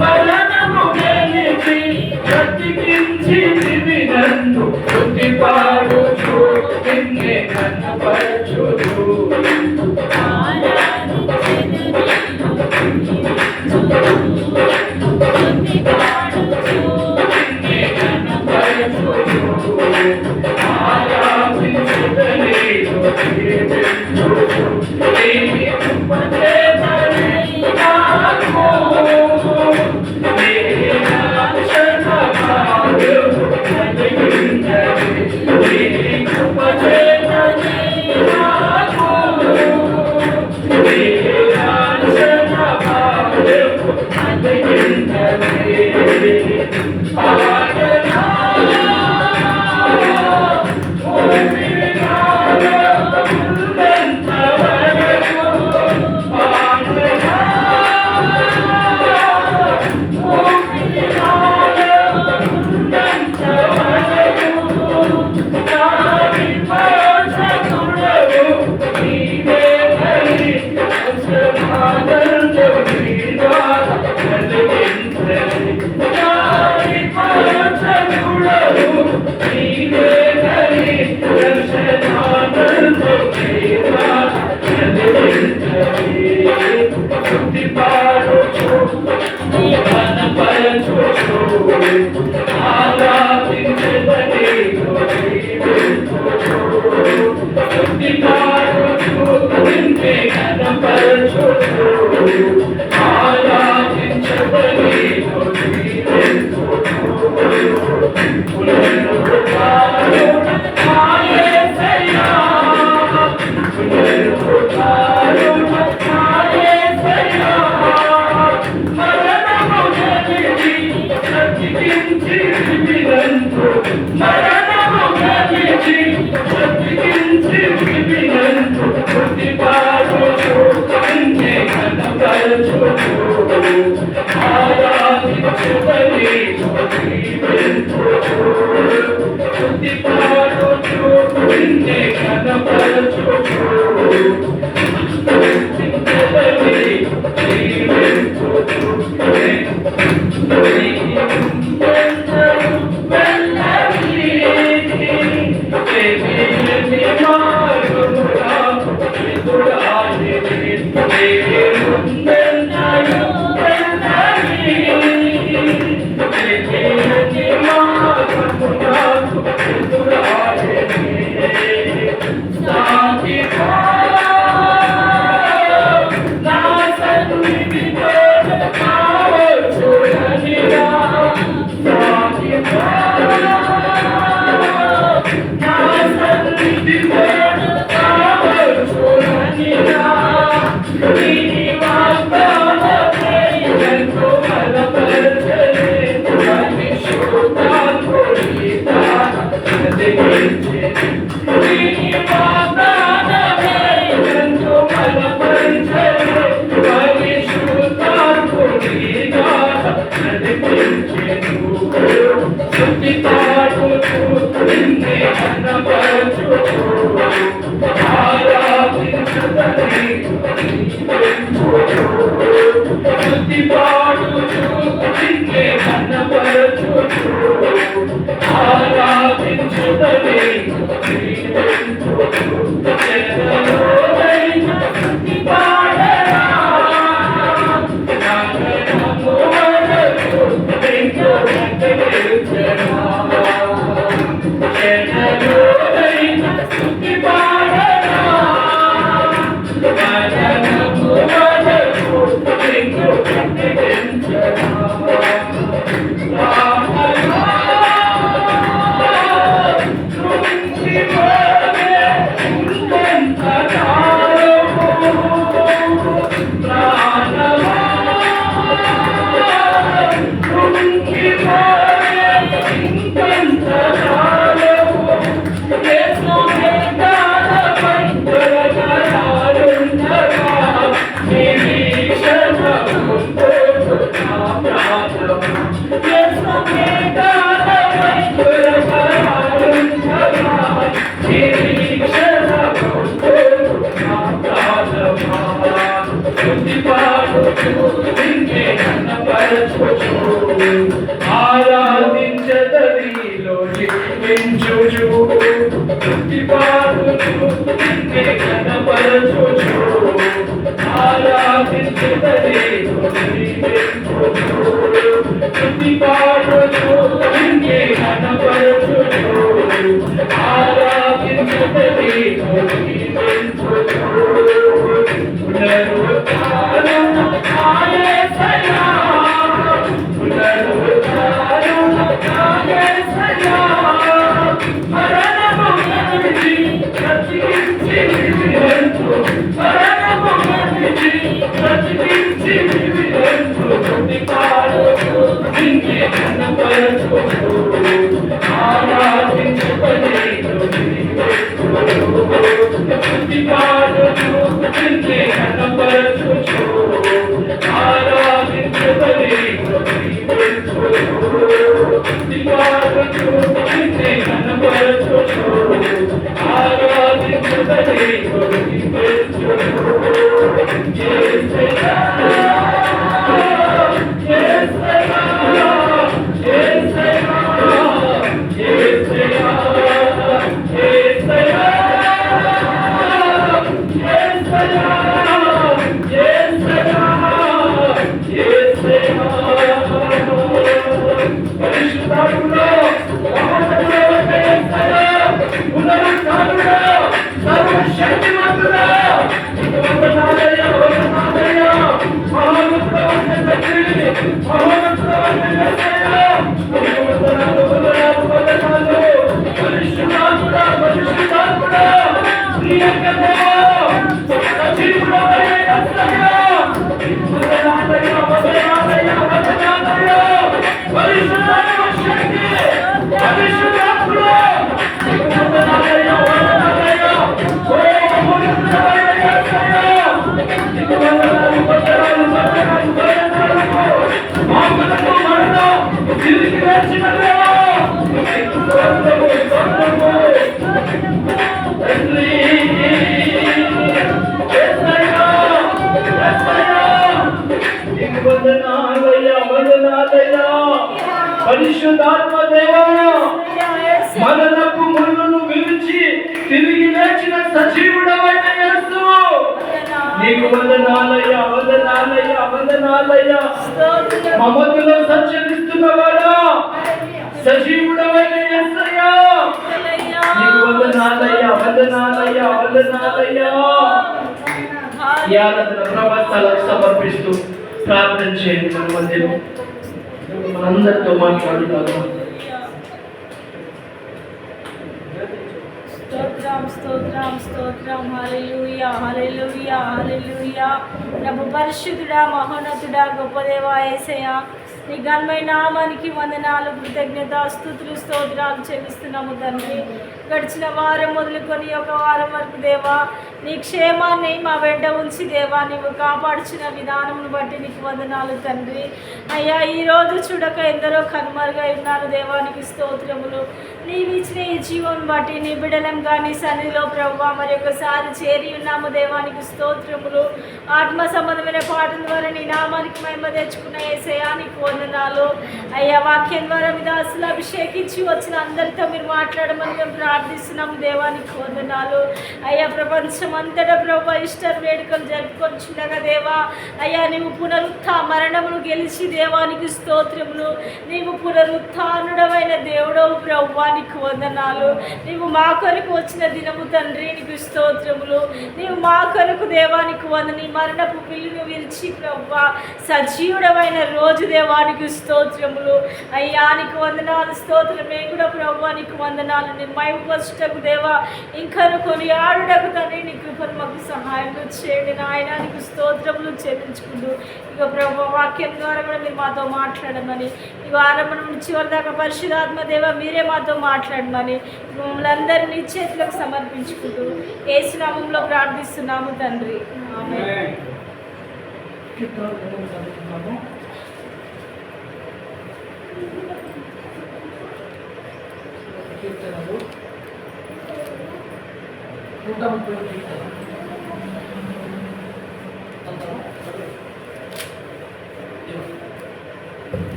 మరణము గెలిచి బ్రతికించి నన్ను పాడుచు నిన్నే కనపరచుచు Thank you. ఆరాధించదరిలో జీవించుచు కనపరచుచు ఆరాధించదరిలో పరిశుద్ధాత్మ దేవా, మరణపు ముళ్ళను విరిచి తిరిగి లేచిన సజీవుడవైన యేసు, నీకు వందనాలయ్యా, వందనాలయ్యా, వందనాలయ్యా. మమతలో సంచరిస్తున్నవాడా, సజీవుడవైన యేసయ్యా, నీకు వందనాలయ్యా, వందనాలయ్యా, వందనాలయ్యా. ఈ ఆరాధన ప్రవర్తనలకు సమర్పిస్తూ ప్రార్థన చేయండి. మన మధ్యలో మనందరితో మాట్లాడుతారు. స్తోత్రం స్తోత్రం స్తోత్రం. హల్లెలూయా హల్లెలూయా హల్లెలూయా. ప్రభు పరిశుద్ధుడా, మహోన్నతుడా, గొప్ప దేవా యేసయ్యా, నీ ఘనమైన నామానికి వందనాలు, కృతజ్ఞత, స్తుతులు, స్తోత్రాలు చెల్లిస్తున్నాము తండ్రి. గడిచిన వారం మొదలుకొని ఒక వారం వరకు దేవా, నీ క్షేమాన్ని మా వెంట ఉంచి దేవా, నీవు కాపాడుచిన విధానమును బట్టి నీకు వందనాలు తండ్రి. అయ్యా, ఈరోజు చూడక ఎందరో కనుమరుగై ఉన్నారు దేవానికి స్తోత్రములు. నీవు ఇచ్చిన ఈ జీవం బట్టి నీ బిడ్డలం కానీ సన్నిధిలో ప్రభువా మరి ఒకసారి చేరి ఉన్నాము దేవానికి స్తోత్రములు. ఆత్మ సంబంధమైన పాటల ద్వారా నీ నామానికి మహిమ తెచ్చుకున్న యేసయ్యా నీకు వందనాలు. అయ్యా, వాక్యం ద్వారా మీ దాసులు అభిషేకించి వచ్చిన అందరితో మీరు మాట్లాడమని మేము ప్రార్థిస్తున్నాము దేవానికి వందనాలు. అయ్యా, ప్రపంచం అంతటా ప్రభు ఈస్టర్ వేడుకలు జరుపుకొచ్చుండగా దేవా, అయ్యా నీవు మరణమును గెలిచి దేవానికి స్తోత్రములు. నీవు పునరుత్థానుడమైన దేవుడవు ప్రభువా నీకు వందనాలు. నీవు మా కొరకు వచ్చిన దినము తండ్రి నీకు స్తోత్రములు. నీవు మా కొరకు దేవానికి నీ మరణపు పిల్లును విరిచి ప్రభువా సజీవుడమైన రోజు దేవానికి స్తోత్రములు. అయ్యా నీకు వందనాలు, స్తోత్రం. మేము కూడా ప్రభువా నీకు వందనాలు. నేను మైపరచుటకు దేవా ఇంకను కొని ఆడుటకు తండ్రి నీ కృపను మాకు సహాయం చేయండి నాయన. నీకు స్తోత్రములు చెల్లించుకుంటూ ఇక ప్రభు వాక్యం ద్వారా కూడా మీరు మాతో మాట్లాడమని, ఈ వారం నుంచి చివరి దాకా పరిశుద్ధాత్మ దేవ మీరే మాతో మాట్లాడమని మమ్మల్ని అందరినీ చేతులకు సమర్పించుకుంటూ యేసు నామములో ప్రార్థిస్తున్నాము తండ్రి, ఆమేన్.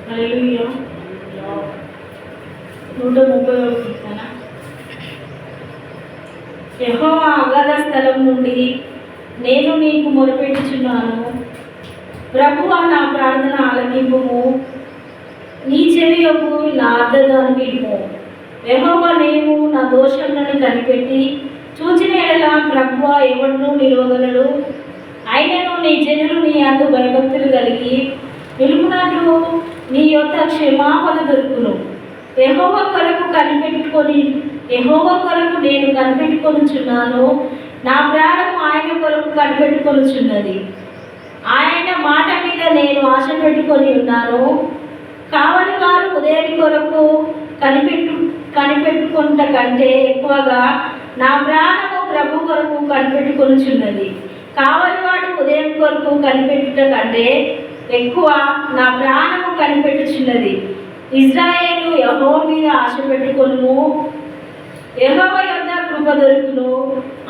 హల్లెలూయా. 130వ కీర్తన. యెహోవా అగాధ స్థలం నుండి నేను నీకు మొరపెట్టుచున్నాను. ప్రభువా నా ప్రార్థన ఆలకింపుము, నీ చెవి యొగ్గు నా అర్థాన్ని వినుము. యెహోవా నేను నా దోషములను కనిపెట్టి చూచిన ఎడల ప్రభువా ఎవడును నిలవగలడు. అయినను నీ జనులు నీ అందు భయభక్తులు కలిగి నిలుపునట్లు నీ యొక్క క్షమాపణ దొరుకును. యెహోవా కొరకు నేను కనిపెట్టుకొనుచున్నాను. నా ప్రాణం ఆయన కొరకు కనిపెట్టుకొనుచున్నది. ఆయన మాట మీద నేను ఆశ పెట్టుకొని ఉన్నాను. కావలి వారు ఉదయం కొరకు కనిపెట్టుకుంట కంటే ఎక్కువగా నా ప్రాణము ప్రభు కొరకు కనిపెట్టుకొనుచున్నది. కావలివాడు ఉదయం కొరకు కనిపెట్టుట కంటే ఎక్కువ నా ప్రాణము కనిపెట్టుచున్నది. ఇజ్రాయేలు యెహోవా మీద ఆశ పెట్టుకొనుము. యెహోవా యొద్ద కృప దొరుకును.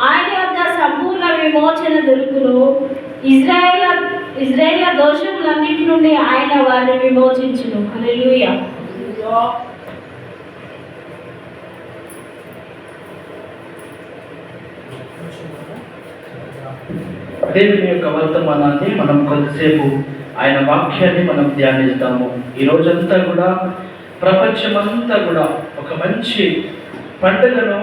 ఆయన యొద్ద సంపూర్ణ విమోచన దొరుకును. ఇజ్రాయేల్ దోషములన్నిటి నుండి ఆయన వారిని విమోచించును. హల్లెలూయా. దేవుని యొక్క వర్తమానాన్ని మనం కొంతసేపు ఆయన వాక్యాన్ని మనం ధ్యానిస్తాము. ఈ రోజంతా కూడా ప్రపంచమంతా కూడా ఒక మంచి పండుగను